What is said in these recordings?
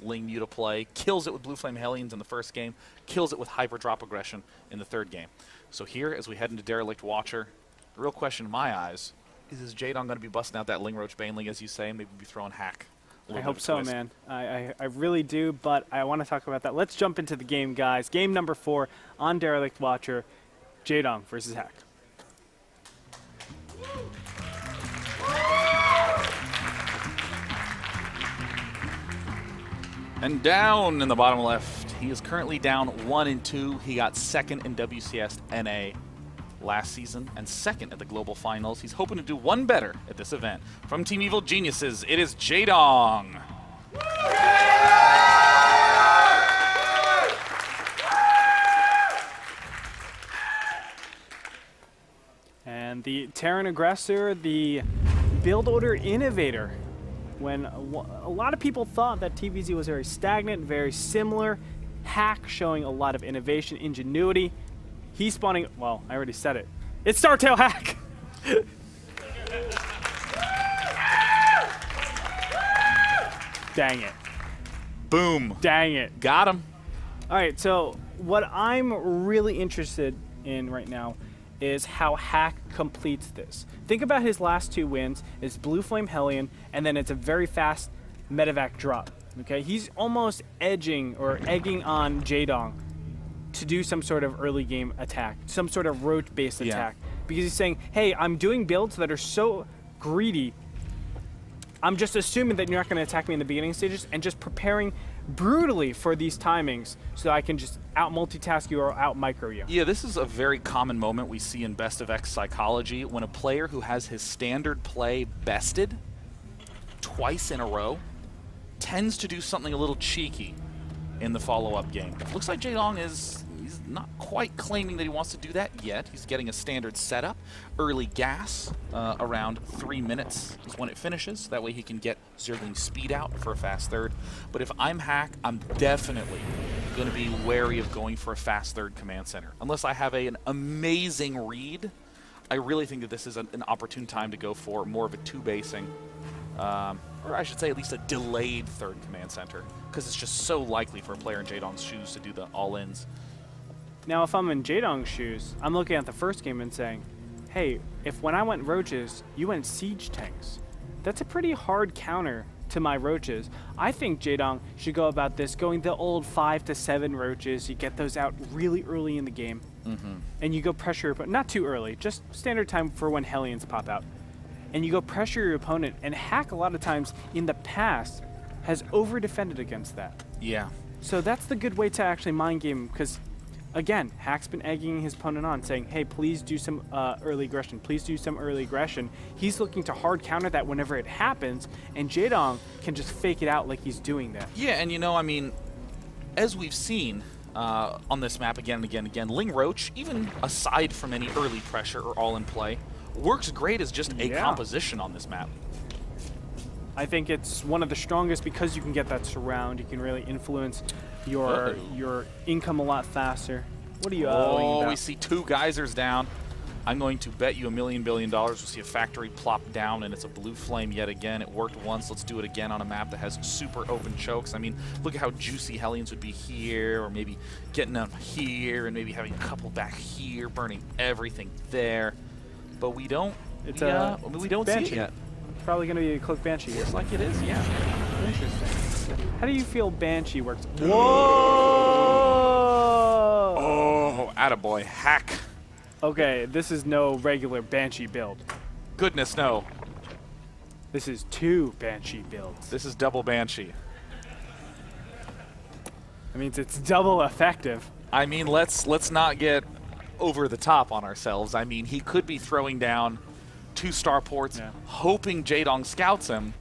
Ling Yu to play, kills it with Blue Flame Hellions in the first game, kills it with Hyper Drop Aggression in the third game. So here, as we head into Derelict Watcher, the real question in my eyes is Jaedong going to be busting out that Ling Roach Baneling, as you say, maybe be throwing Hack? I hope so, man. I really do, but I want to talk about that. Let's jump into the game, guys. Game number 4 on Derelict Watcher, Jaedong versus Hack. And down in the bottom left, he is currently down 1-2. He got second in WCS NA last season and second at the Global Finals. He's hoping to do one better at this event. From Team Evil Geniuses, it is Jaedong. And the Terran Aggressor, the build order innovator. When a lot of people thought that TVZ was very stagnant, very similar, Hack showing a lot of innovation, ingenuity. He's spawning, well, I already said it. It's Startail Hack! Dang it. Boom. Dang it. Got him. All right, so what I'm really interested in right now is how Hack completes this. Think about his last 2 wins. It's Blue Flame Hellion, and then it's a very fast medevac drop. Okay, he's almost edging or egging on Jaedong to do some sort of early game attack, some sort of roach-based attack, because he's saying, hey, I'm doing builds that are so greedy, I'm just assuming that you're not going to attack me in the beginning stages and just preparing brutally for these timings so I can just out-multitask you or out-micro you. Yeah, this is a very common moment we see in Best of X psychology when a player who has his standard play bested twice in a row tends to do something a little cheeky in the follow-up game. Looks like Jaedong is not quite claiming that he wants to do that yet. He's getting a standard setup. Early gas, around 3 minutes is when it finishes. That way he can get Zergling's speed out for a fast third. But if I'm Hack, I'm definitely going to be wary of going for a fast third command center. Unless I have an amazing read, I really think that this is an opportune time to go for more of a 2-basing, or I should say at least a delayed third command center, because it's just so likely for a player in Jaedong's shoes to do the all-ins. Now, if I'm in Jaedong's shoes, I'm looking at the first game and saying, hey, if when I went roaches, you went siege tanks, that's a pretty hard counter to my roaches. I think Jaedong should go about this going the old 5 to 7 roaches. You get those out really early in the game, and you go pressure, but not too early, just standard time for when Hellions pop out. And you go pressure your opponent, and Hack a lot of times in the past has over-defended against that. Yeah. So that's the good way to actually mind game, because again, Hack's been egging his opponent on, saying, hey, please do some early aggression. Please do some early aggression. He's looking to hard counter that whenever it happens, and Jaedong can just fake it out like he's doing that. Yeah, and you know, I mean, as we've seen on this map again and again and again, Ling Roach, even aside from any early pressure or all in play, works great as just a composition on this map. I think it's one of the strongest because you can get that surround. You can really influence your income a lot faster. What are you about? We see 2 geysers down. I'm going to bet you $1 million billion we'll see a factory plop down, and it's a blue flame yet again. It worked once. Let's do it again on a map that has super open chokes. I mean, look at how juicy Hellions would be here, or maybe getting them here, and maybe having a couple back here, burning everything there. But we don't. We don't see it yet. Probably going to be a Cloak Banshee here. Looks like it is, yeah. Interesting. How do you feel Banshee works? Whoa! Oh, attaboy. Hack. Okay, this is no regular Banshee build. Goodness, no. This is 2 Banshee builds. This is double Banshee. That means it's double effective. I mean, let's not get over the top on ourselves. I mean, he could be throwing down 2 starports, hoping Jaedong scouts him.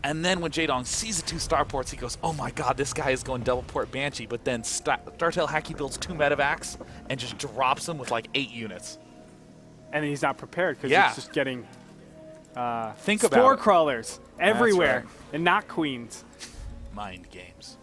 And then when Jaedong sees the 2 starports, he goes, oh my god, this guy is going double port Banshee. But then Startail Hacky builds 2 medevacs and just drops him with like 8 units. And he's not prepared because he's just getting Think spore about it. crawlers everywhere Right. and not queens. Mind games.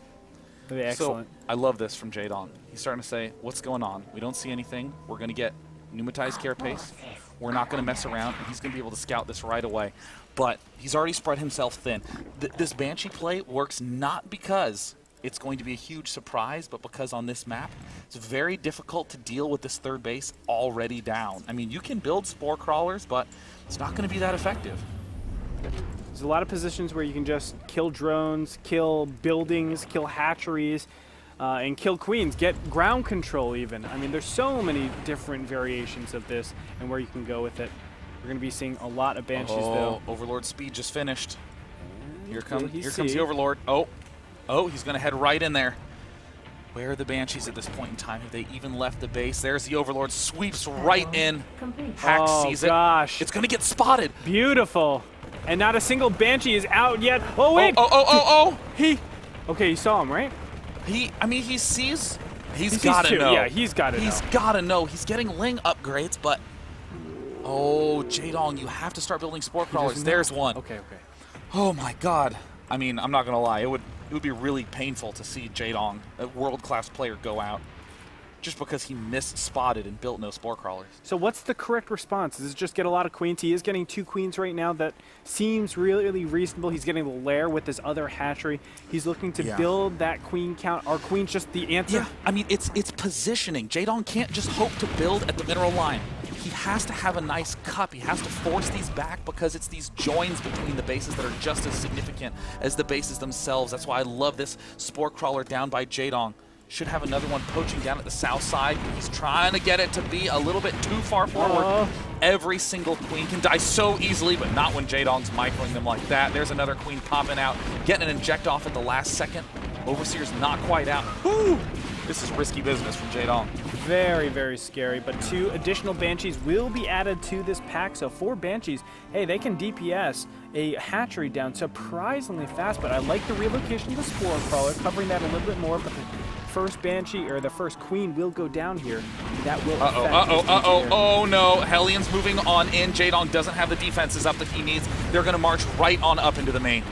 Excellent. So I love this from Jaedong. He's starting to say, what's going on? We don't see anything. We're going to get pneumatized carapace. We're not going to mess around, and he's going to be able to scout this right away. But he's already spread himself thin. This Banshee play works not because it's going to be a huge surprise, but because on this map, it's very difficult to deal with this third base already down. I mean, you can build spore crawlers, but it's not going to be that effective. There's a lot of positions where you can just kill drones, kill buildings, kill hatcheries, and kill queens, get ground control even. I mean, there's so many different variations of this and where you can go with it. We're going to be seeing a lot of Banshees, though. Overlord speed just finished. Here comes see? the Overlord. Oh, he's going to head right in there. Where are the Banshees at this point in time? Have they even left the base? There's the Overlord. Sweeps right in. Hack sees it. Oh, gosh. It's going to get spotted. Beautiful. And not a single Banshee is out yet. Oh, wait. Okay, you saw him, right? I mean, he sees. He's He got sees to two. know. Yeah, he's got to know. He's got to know. He's getting Ling upgrades, but. Oh, Jaedong, you have to start building spore crawlers. There's one. Okay. Oh my God. I mean, I'm not gonna lie. It would be really painful to see Jaedong, a world-class player, go out just because he missed-spotted and built no spore crawlers. So what's the correct response? Is it just get a lot of queens? He is getting 2 queens right now. That seems really reasonable. He's getting the lair with this other hatchery. He's looking to build that queen count. Are queens just the answer? Yeah, I mean, it's positioning. Jaedong can't just hope to build at the mineral line. He has to have a nice cup. He has to force these back because it's these joins between the bases that are just as significant as the bases themselves. That's why I love this spore crawler down by Jaedong. Should have another one poaching down at the south side. He's trying to get it to be a little bit too far forward. Every single queen can die so easily, but not when Jaedong's microing them like that. There's another queen popping out, getting an inject off at the last second. Overseer's not quite out. Woo! This is risky business from Jaedong. Very scary, but 2 additional Banshees will be added to this pack, so 4 Banshees, hey, they can DPS a hatchery down surprisingly fast, but I like the relocation of the Spore Crawler, covering that a little bit more, but the first Banshee, or the first Queen, will go down here. That will Oh no, Hellions moving on in. Jaedong doesn't have the defenses up that he needs. They're gonna march right on up into the main.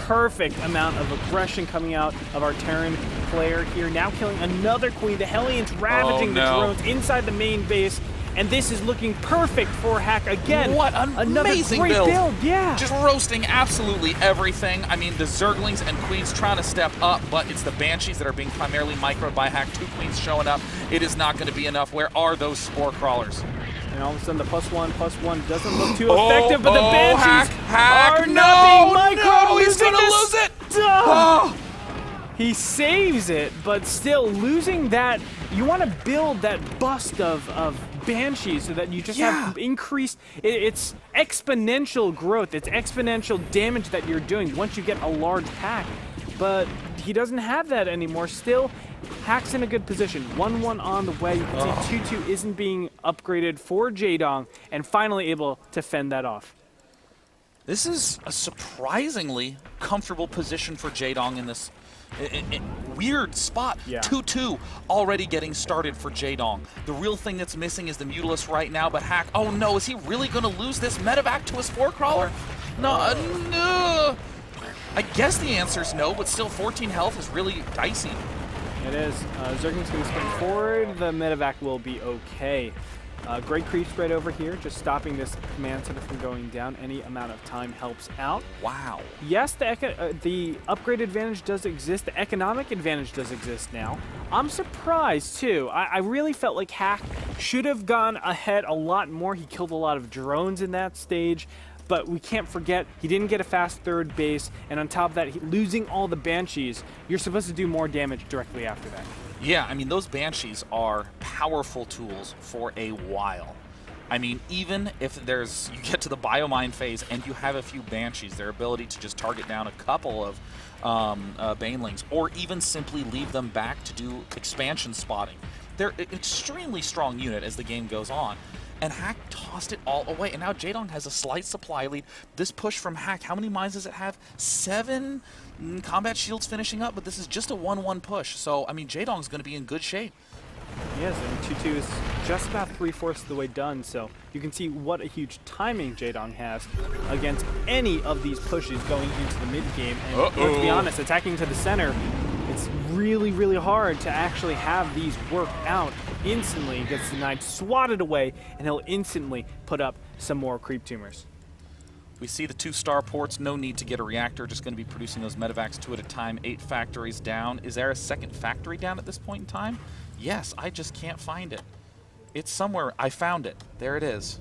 Perfect amount of aggression coming out of our Terran player here. Now killing another queen. The Hellions ravaging the drones inside the main base. And this is looking perfect for Hack again. What an amazing great build. Yeah. Just roasting absolutely everything. I mean, the Zerglings and Queens trying to step up, but it's the Banshees that are being primarily microed by Hack. 2 Queens showing up. It is not going to be enough. Where are those spore crawlers? And all of a sudden, the +1/+1 doesn't look too effective, but the Banshees Hack, are not being microed. No, he's going to lose it. He saves it, but still losing that. You want to build that bust of Banshee so that you just have increased. It's exponential growth. It's exponential damage that you're doing once you get a large pack. But he doesn't have that anymore. Still, Hack's in a good position. 1-1 on the way. You can see 2-2 isn't being upgraded for Jaedong, and finally able to fend that off. This is a surprisingly comfortable position for Jaedong in this weird spot. 2-2 already getting started for Jaedong. The real thing that's missing is the Mutalisk right now, but Hack, oh no, is he really going to lose this medevac to a Spore Crawler? No. I guess the answer is no, but still 14 health is really dicey. It is. Zergling's going to spin forward. The medevac will be okay. Great creep spread over here, just stopping this command center from going down. Any amount of time helps out. Wow. Yes, the upgrade advantage does exist. The economic advantage does exist now. I'm surprised, too. I really felt like Hack should have gone ahead a lot more. He killed a lot of drones in that stage. But we can't forget, he didn't get a fast third base, and on top of that, losing all the Banshees, you're supposed to do more damage directly after that. Yeah, I mean, those Banshees are powerful tools for a while. I mean, even if you get to the biomine phase and you have a few Banshees, their ability to just target down a couple of Banelings, or even simply leave them back to do expansion spotting. They're an extremely strong unit as the game goes on. And Hack tossed it all away. And now Jaedong has a slight supply lead. This push from Hack, how many mines does it have? 7 combat shields finishing up, but this is just a 1-1 push. So, I mean, Jaedong's going to be in good shape. Yes, and 2-2 is just about 3/4 of the way done. So you can see what a huge timing Jaedong has against any of these pushes going into the mid game. And let's be honest, attacking to the center, it's really hard to actually have these work out instantly gets denied, swatted away, and he'll instantly put up some more creep tumors. We see the 2 starports, no need to get a reactor, just going to be producing those medevacs 2 at a time, 8 factories down. Is there a second factory down at this point in time? Yes, I just can't find it. It's somewhere. I found it. There it is.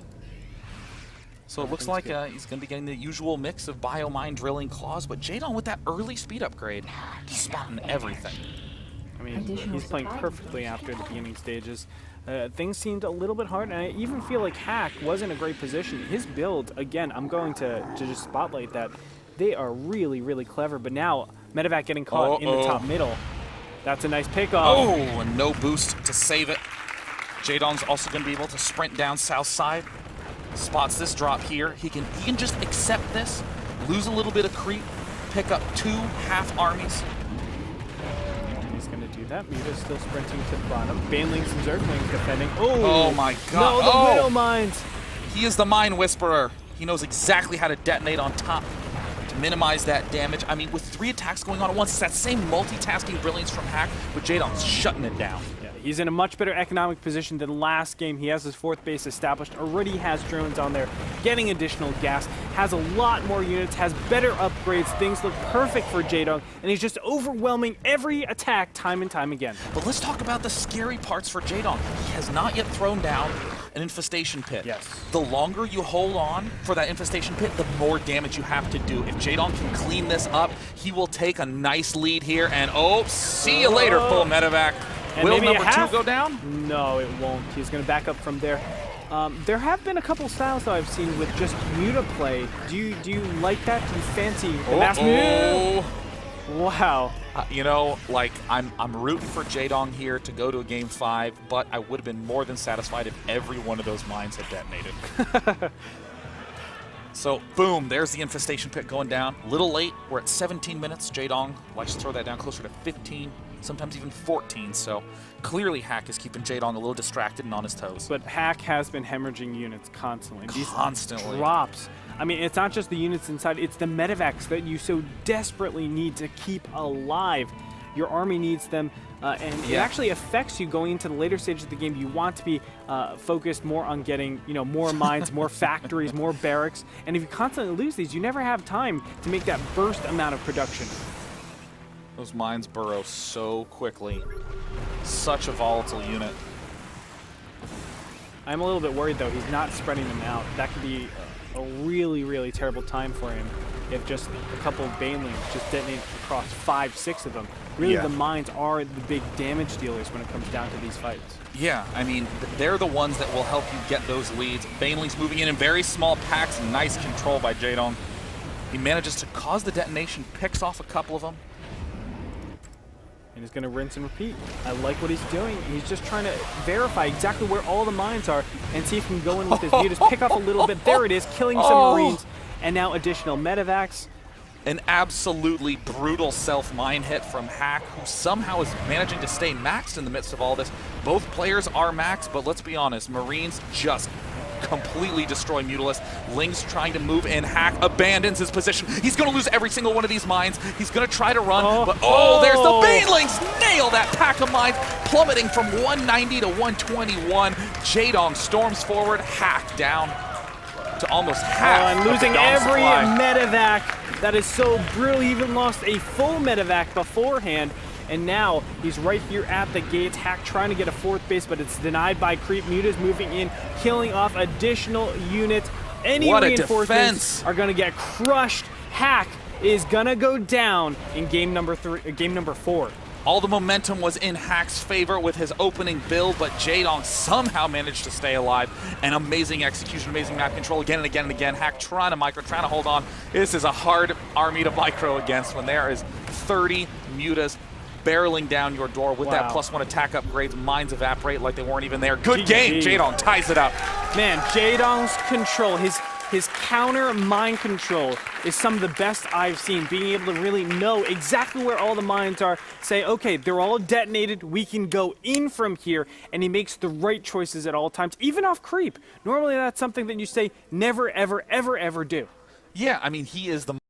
So it looks like he's going to be getting the usual mix of biomine, drilling, claws, but Jaedong with that early speed upgrade, just spotting everything. I mean, he's playing perfectly after the beginning stages. Things seemed a little bit hard, and I even feel like Hack was in a great position. His build, again, I'm going to just spotlight that. They are really, really clever, but now medevac getting caught in the top middle. That's a nice pickoff. Oh, and no boost to save it. Jaedong's also going to be able to sprint down south side. Spots this drop here. He can just accept this, lose a little bit of creep, pick up 2 half armies. He's going to do that. Muta's still sprinting to the bottom. Banelings and Zerglings defending. Oh my god. No, the Widow Mines. He is the Mine Whisperer. He knows exactly how to detonate on top to minimize that damage. I mean, with 3 attacks going on at once, it's that same multitasking brilliance from Hack, but Jaedong's shutting it down. Yeah, he's in a much better economic position than last game. He has his 4th base established, already has drones on there, getting additional gas, has a lot more units, has better upgrades. Things look perfect for Jaedong, and he's just overwhelming every attack time and time again. But let's talk about the scary parts for Jaedong. He has not yet thrown down an infestation pit. Yes. The longer you hold on for that infestation pit, the more damage you have to do. If Jaedong can clean this up, he will take a nice lead here, and see you later, full medevac. And Will maybe number 2 go down? No, it won't. He's going to back up from there. There have been a couple styles that I've seen with just Muta play. Do you like that? Do you fancy the mass Muta? Wow. You know, like, I'm rooting for Jaedong here to go to a Game 5, but I would have been more than satisfied if every one of those mines had detonated. So, boom, there's the infestation pit going down. A little late. We're at 17 minutes. Jaedong likes to throw that down closer to 15, sometimes even 14. So, clearly Hack is keeping Jaedong a little distracted and on his toes. But Hack has been hemorrhaging units constantly. Constantly. These drops. I mean, it's not just the units inside, it's the medevacs that you so desperately need to keep alive. Your army needs them, and it actually affects you going into the later stages of the game. You want to be focused more on getting, more mines, more factories, more barracks. And if you constantly lose these, you never have time to make that burst amount of production. Those mines burrow so quickly. Such a volatile unit. I'm a little bit worried, though. He's not spreading them out. That could be a really, really terrible time for him if just a couple of Banelings just detonate across 5, 6 of them. Really, the mines are the big damage dealers when it comes down to these fights. Yeah, I mean, they're the ones that will help you get those leads. Banelings moving in very small packs. Nice control by Jaedong. He manages to cause the detonation, picks off a couple of them. And he's going to rinse and repeat. I like what he's doing. He's just trying to verify exactly where all the mines are and see if he can go in with his mutas, pick off a little bit. There it is, killing some Marines. And now additional medevacs. An absolutely brutal self-mine hit from Hack, who somehow is managing to stay maxed in the midst of all this. Both players are maxed, but let's be honest, Marines just completely destroy Mutalisk. Ling's trying to move in. Hack abandons his position. He's going to lose every single one of these mines. He's going to try to run, but there's the Banelings! Nail that pack of mines, plummeting from 190 to 121. Jaedong storms forward. Hack down to almost half. And losing every medevac. That is so brutal. He even lost a full medevac beforehand. And now he's right here at the gates. Hack trying to get a 4th base, but it's denied by creep. Muta's moving in, killing off additional units. Any reinforcements are going to get crushed. Hack is going to go down in game number 4. All the momentum was in Hack's favor with his opening build, but Jaedong somehow managed to stay alive. An amazing execution, amazing map control again and again and again. Hack trying to micro, trying to hold on. This is a hard army to micro against when there is 30 mutas barreling down your door with that +1 attack upgrades. Mines evaporate like they weren't even there. Good game. Jaedong ties it up. Man, Jaedong's control, his counter mine control is some of the best I've seen. Being able to really know exactly where all the mines are, say, okay, they're all detonated, we can go in from here, and he makes the right choices at all times, even off creep. Normally that's something that you say never, ever, ever, ever do. Yeah, I mean, he is the